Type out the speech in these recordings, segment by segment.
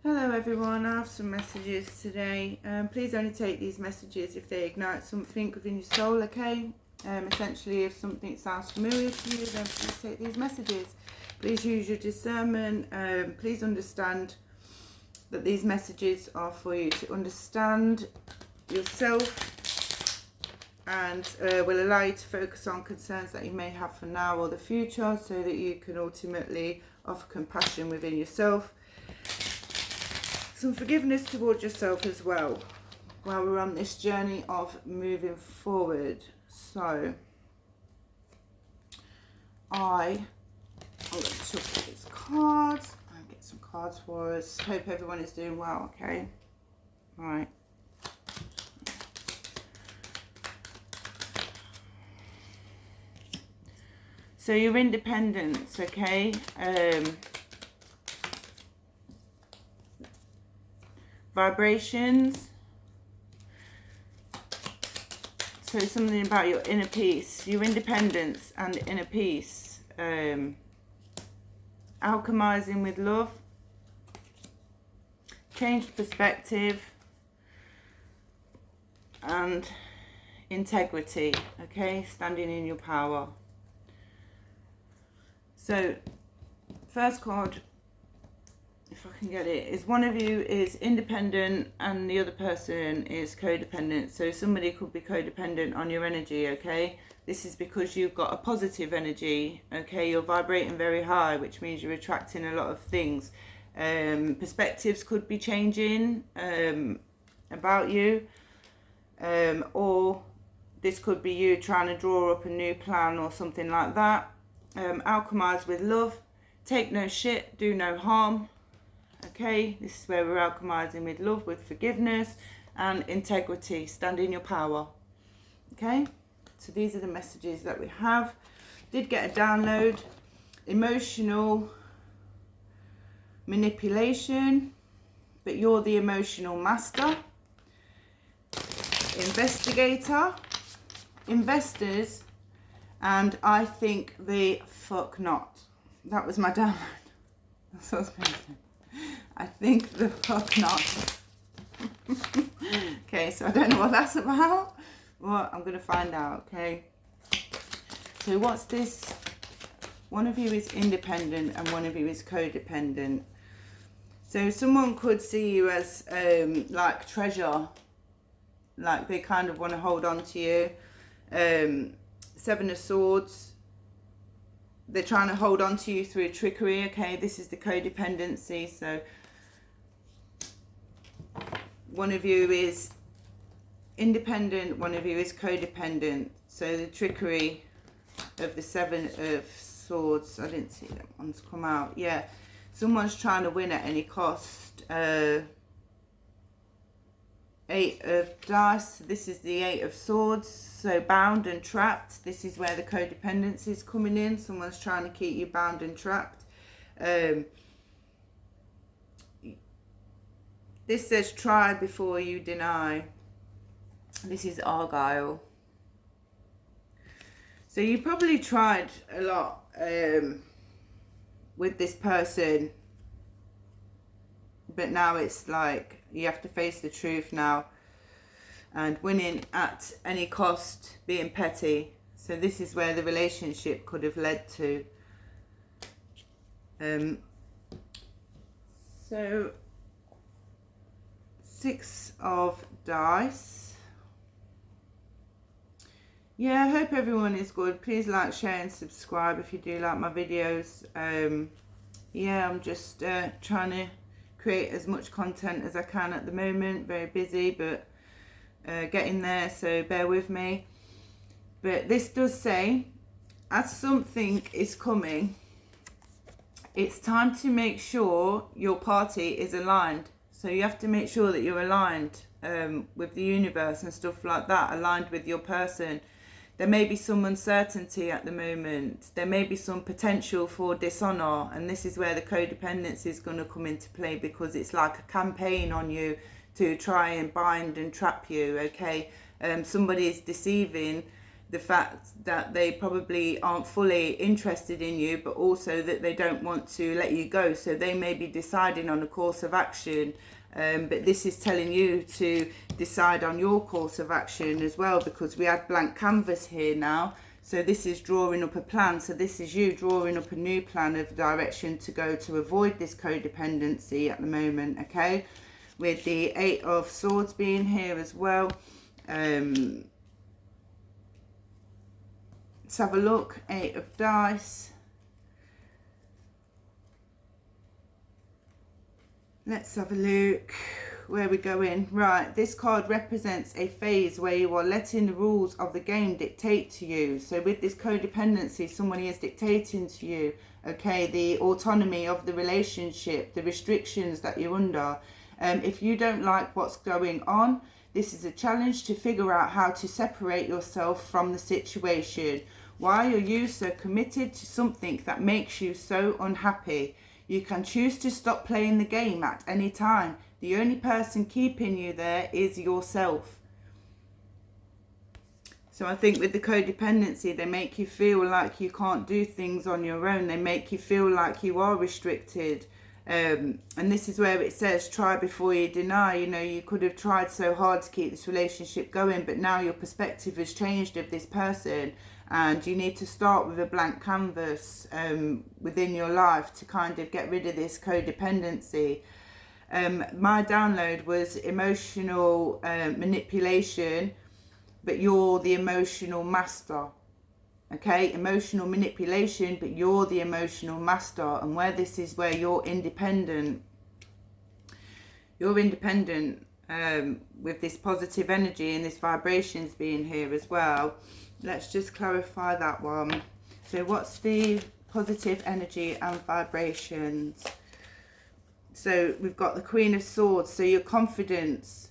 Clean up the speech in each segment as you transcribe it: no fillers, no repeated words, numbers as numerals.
Hello everyone, I have some messages today. Please only take these messages if they ignite something within your soul, okay? Essentially, if something sounds familiar to you, then please take these messages. Please use your discernment. Please understand that these messages are for you to understand yourself and will allow you to focus on concerns that you may have for now or the future, so that you can ultimately offer compassion within yourself. Some forgiveness towards yourself as well while we're on this journey of moving forward. So I'm going to shuffle these cards and get some cards for us. Hope everyone is doing well, okay? Right. So your independence, okay? Vibrations. So something about your inner peace, your independence and inner peace. Alchemizing with love. Changed perspective. And integrity, okay? Standing in your power. So, first card, if I can get it, is one of you is independent and the other person is codependent. So somebody could be codependent on your energy, okay? This is because you've got a positive energy, okay? You're vibrating very high, which means you're attracting a lot of things. Perspectives could be changing about you, or this could be you trying to draw up a new plan or something like that. Alchemize with love. Take no shit, do no harm. Okay, this is where we're alchemizing with love, with forgiveness and integrity. Stand in your power. Okay, so these are the messages that we have. Did get a download. Emotional manipulation, but you're the emotional master. Investigator, investors, and I think the fuck not. That was my download. That's what I was thinking. I think the fuck not. Okay, so I don't know what that's about. Well, I'm going to find out, okay? So what's this? One of you is independent and one of you is codependent. So someone could see you as like treasure. Like they kind of want to hold on to you. Seven of Swords. They're trying to hold on to you through trickery, okay? This is the codependency. So one of you is independent, one of you is codependent. So the trickery of the Seven of Swords. I didn't see that one's come out. Yeah, someone's trying to win at any cost. Eight of Dice. This is the Eight of Swords. So bound and trapped. This is where the codependency is coming in. Someone's trying to keep you bound and trapped. This says try before you deny. This is Argyle. So you probably tried a lot with this person, but now it's like you have to face the truth now, and winning at any cost, being petty. So this is where the relationship could have led to. So Six of Dice. Yeah, I hope everyone is good. Please like, share and subscribe if you do like my videos. Yeah, I'm just trying to create as much content as I can at the moment. Very busy, but getting there, so bear with me. But this does say, as something is coming, it's time to make sure your party is aligned. So you have to make sure that you're aligned with the universe and stuff like that, aligned with your person. There may be some uncertainty at the moment. There may be some potential for dishonor, and this is where the codependency is going to come into play, because it's like a campaign on you to try and bind and trap you, okay? Somebody is deceiving the fact that they probably aren't fully interested in you, but also that they don't want to let you go. So they may be deciding on a course of action, but this is telling you to decide on your course of action as well, because we had blank canvas here now. So this is drawing up a plan. So this is you drawing up a new plan of direction to go to avoid this codependency at the moment, okay? With the 8 of Swords being here as well. Let's have a look. 8 of Dice. Let's have a look. Where we going? Right, this card represents a phase where you are letting the rules of the game dictate to you. So with this codependency, somebody is dictating to you, okay, the autonomy of the relationship, the restrictions that you're under. If you don't like what's going on, this is a challenge to figure out how to separate yourself from the situation. Why are you so committed to something that makes you so unhappy? You can choose to stop playing the game at any time. The only person keeping you there is yourself. So I think with the codependency, they make you feel like you can't do things on your own. They make you feel like you are restricted. And this is where it says try before you deny. You know, you could have tried so hard to keep this relationship going, but now your perspective has changed of this person, and you need to start with a blank canvas within your life to kind of get rid of this codependency. My download was emotional manipulation, but you're the emotional master. Okay, emotional manipulation, but you're the emotional master. And where this is where you're independent. You're independent with this positive energy and this vibrations being here as well. Let's just clarify that one. So what's the positive energy and vibrations? So we've got the Queen of Swords. So your confidence,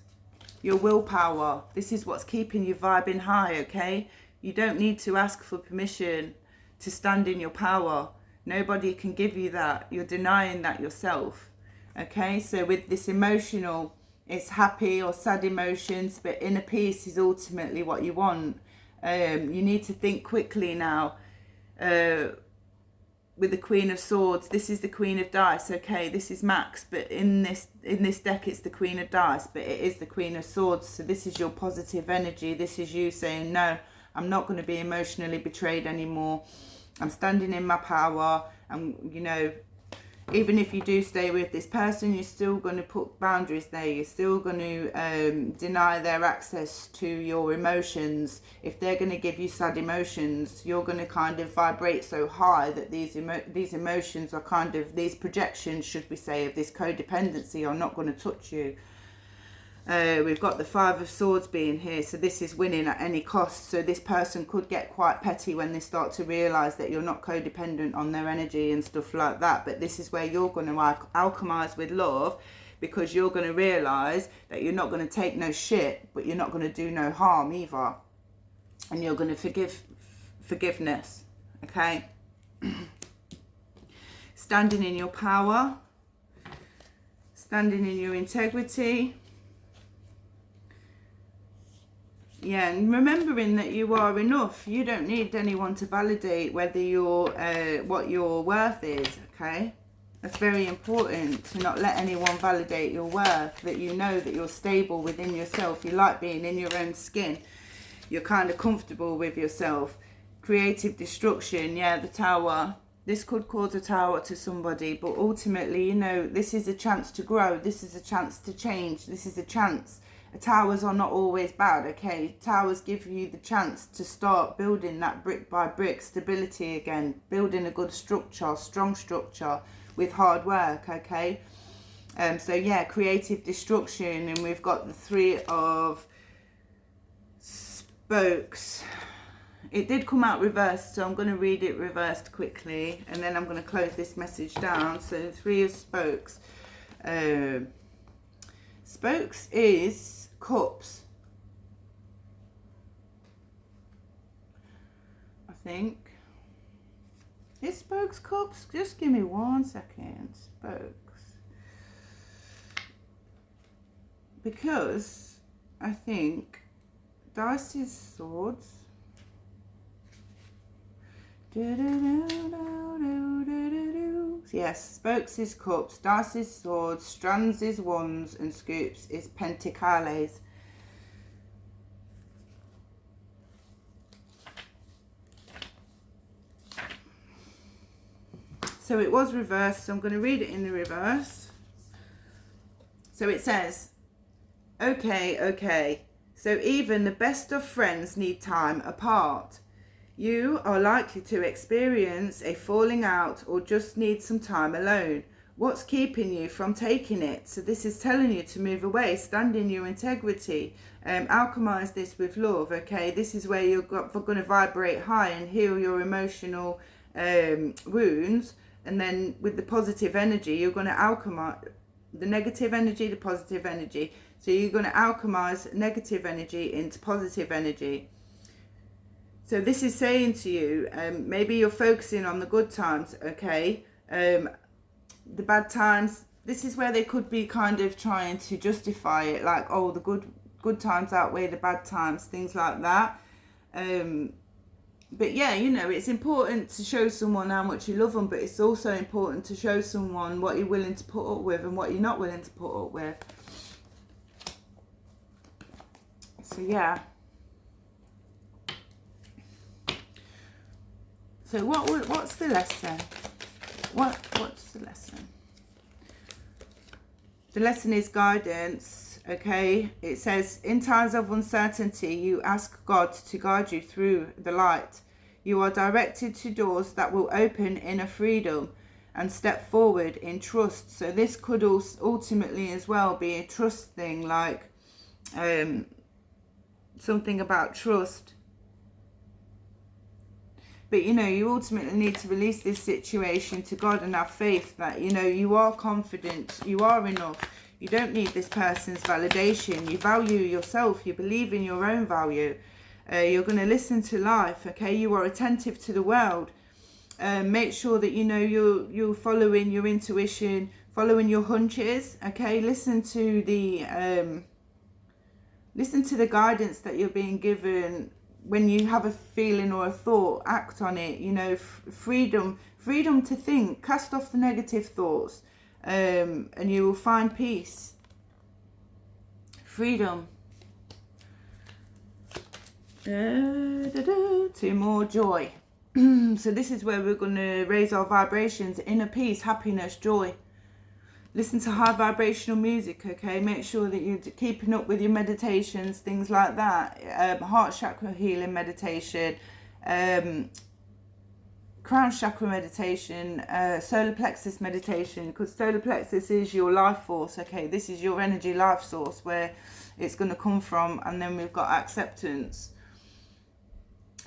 your willpower. This is what's keeping you vibing high, okay? You don't need to ask for permission to stand in your power. Nobody can give you that. You're denying that yourself. Okay, so with this emotional, it's happy or sad emotions, but inner peace is ultimately what you want. You need to think quickly now. With the Queen of Swords, this is the Queen of Dice. Okay, this is Max, but in this deck it's the Queen of Dice, but it is the Queen of Swords. So this is your positive energy. This is you saying, no, I'm not going to be emotionally betrayed anymore. I'm standing in my power. And, you know, even if you do stay with this person, you're still going to put boundaries there. You're still going to deny their access to your emotions. If they're going to give you sad emotions, you're going to kind of vibrate so high that these emotions are kind of, these projections, should we say, of this codependency are not going to touch you. We've got the 5 of Swords being here, so this is winning at any cost. So this person could get quite petty when they start to realise that you're not codependent on their energy and stuff like that. But this is where you're going to alchemise with love, because you're going to realise that you're not going to take no shit, but you're not going to do no harm either. And you're going to forgiveness, okay? Standing in your power, standing in your integrity. Yeah, and remembering that you are enough. You don't need anyone to validate whether you're what your worth is, okay? That's very important, to not let anyone validate your worth, that you know that you're stable within yourself. You like being in your own skin. You're kind of comfortable with yourself. Creative destruction, yeah, the Tower. This could cause a tower to somebody, but ultimately, you know, this is a chance to grow. This is a chance to change. This is a chance. Towers are not always bad, okay? Towers give you the chance to start building that brick by brick stability again, building a good structure, strong structure with hard work, okay? So yeah, creative destruction, and we've got the 3 of Spokes. It did come out reversed, so I'm going to read it reversed quickly, and then I'm going to close this message down. So 3 of Spokes. Spokes is Cups, I think. Is Spokes Cups? Just give me 1 second. Spokes. Because I think Dice is Swords. Yes, spokes is cups, dice is swords, strands is wands, and scoops is pentacles. So it was reversed, so I'm going to read it in the reverse. So it says, okay, so even the best of friends need time apart. You are likely to experience a falling out or just need some time alone. What's keeping you from taking it? So this is telling you to move away, stand in your integrity, alchemize this with love, okay? This is where you're going to vibrate high and heal your emotional wounds. And then with the positive energy, you're going to alchemize the negative energy, the positive energy. So you're going to alchemize negative energy into positive energy. So this is saying to you, maybe you're focusing on the good times, okay? The bad times, this is where they could be kind of trying to justify it, like, oh, the good times outweigh the bad times, things like that. But yeah, you know, it's important to show someone how much you love them, but it's also important to show someone what you're willing to put up with and what you're not willing to put up with. So yeah. So what's the lesson? What's the lesson? The lesson is guidance, okay? It says, in times of uncertainty, you ask God to guide you through the light. You are directed to doors that will open inner freedom and step forward in trust. So this could also ultimately as well be a trust thing, like something about trust. But, you know, you ultimately need to release this situation to God and have faith that, you know, you are confident, you are enough. You don't need this person's validation. You value yourself. You believe in your own value. You're going to listen to life, okay? You are attentive to the world. Make sure that, you know, you're following your intuition, following your hunches, okay? Listen to the guidance that you're being given. When you have a feeling or a thought, act on it. You know, freedom to think. Cast off the negative thoughts, and you will find peace. Freedom. To more joy. So this is where we're going to raise our vibrations: inner peace, happiness, joy. Listen to high vibrational music, okay? Make sure that you're keeping up with your meditations, things like that. Heart chakra healing meditation, crown chakra meditation, solar plexus meditation, because solar plexus is your life force, okay? This is your energy life source where it's going to come from. And then we've got acceptance.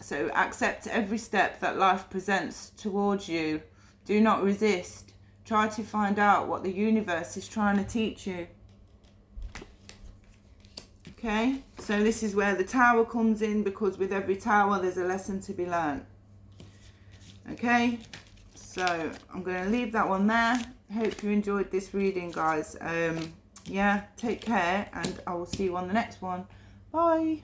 So accept every step that life presents towards you. Do not resist. Try to find out what the universe is trying to teach you. Okay, so this is where the tower comes in, because with every tower there's a lesson to be learned. Okay, so I'm going to leave that one there. Hope you enjoyed this reading, guys. Yeah, take care, and I will see you on the next one. Bye.